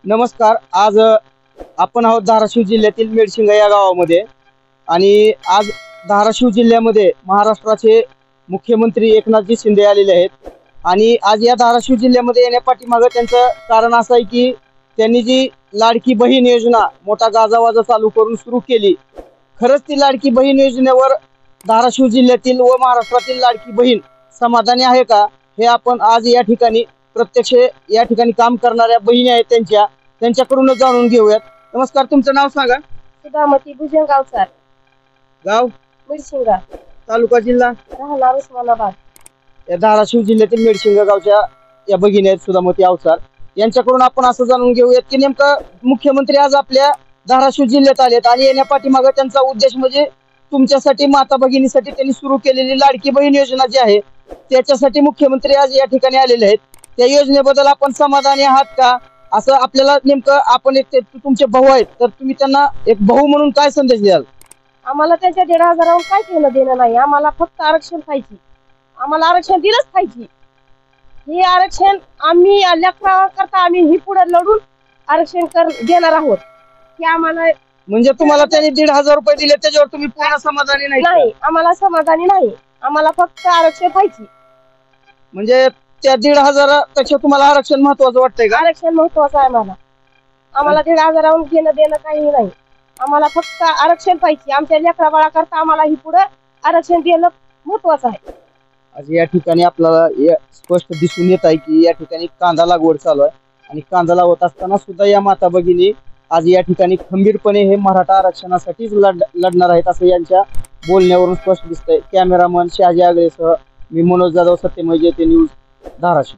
नमस्कार. आज आपण आहोत धाराशिव जिल्ह्यातील मेडशिंगा या गावामध्ये आणि आज धाराशिव जिल्ह्यामध्ये महाराष्ट्राचे मुख्यमंत्री एकनाथजी शिंदे आलेले आहेत आणि आज या धाराशिव जिल्ह्यामध्ये येण्यापाठीमागं त्यांचं कारण असं आहे की त्यांनी जी लाडकी बहीण योजना मोठा गाजावाजा चालू करून सुरू केली. खरंच ती लाडकी बहीण योजनेवर धाराशिव जिल्ह्यातील व महाराष्ट्रातील लाडकी बहीण समाधानी आहे का, हे आपण आज या ठिकाणी प्रत्यक्ष या ठिकाणी काम करणाऱ्या बहिणी आहेत त्यांच्याकडूनच जाणून घेऊयात. नमस्कार, तुमचं नाव सांगा. सुधामती भुजंगाव सर, गाव मेडशिंगा, तालुका जिल्हा राहणार उस्मानाबाद. या धाराशिव जिल्ह्यातील मेडशिंगा गावच्या या भगिनी आहेत सुधामती अवसार. यांच्याकडून आपण असं जाणून घेऊयात की नेमकं मुख्यमंत्री आज आपल्या धाराशिव जिल्ह्यात आलेत आणि येण्यापाठीमागं त्यांचा उद्देश म्हणजे तुमच्यासाठी माता भगिनीसाठी त्यांनी सुरू केलेली लाडकी बहीण योजना जी आहे त्याच्यासाठी मुख्यमंत्री आज या ठिकाणी आलेले आहेत. त्या योजनेबद्दल आपण समाधानी आहात का, असं आपल्याला नेमकं आपण एक तुमचे भाऊ आहेत तर तुम्ही त्यांना एक भाऊ म्हणून काय संदेश द्याल? आम्हाला त्यांच्या 1,500 काय घेणं देणं नाही. आम्हाला फक्त आरक्षण पाहिजे. आम्हाला आरक्षण दिलंच पाहिजे. हे आरक्षण आम्ही करता आम्ही ही पुढे लढून आरक्षण देणार आहोत. की आम्हाला म्हणजे तुम्हाला त्यांनी 1,500 रुपये दिले त्याच्यावर तुम्ही पूर्ण समाधानी नाही? आम्हाला समाधानी नाही. आम्हाला फक्त आरक्षण पाहिजे. म्हणजे त्या 1,500 पेक्षा तुम्हाला आरक्षण महत्वाचं वाटतंय का? आरक्षण महत्वाचं आहे आम्हाला. आम्हाला 1,500 घेणं देणं काही नाही. आम्हाला फक्त आरक्षण पाहिजे. आमच्या लेकरा बाळा करता आम्हाला ही पुढे आरक्षण देणं महत्वाचं आहे. आज या ठिकाणी आपल्याला स्पष्ट दिसून येत आहे की या ठिकाणी कांदा लागवड चालू आहे आणि कांदा लावत असताना सुद्धा या माता भगिनी आज या ठिकाणी खंबीरपणे हे मराठा आरक्षणासाठीच लढणार आहेत असं यांच्या बोलण्यावरून स्पष्ट दिसतंय. कॅमेरामन शहाजी आगळेसह मी मनोज जाधव, सत्यमय जेते न्यूज, धाराशिव.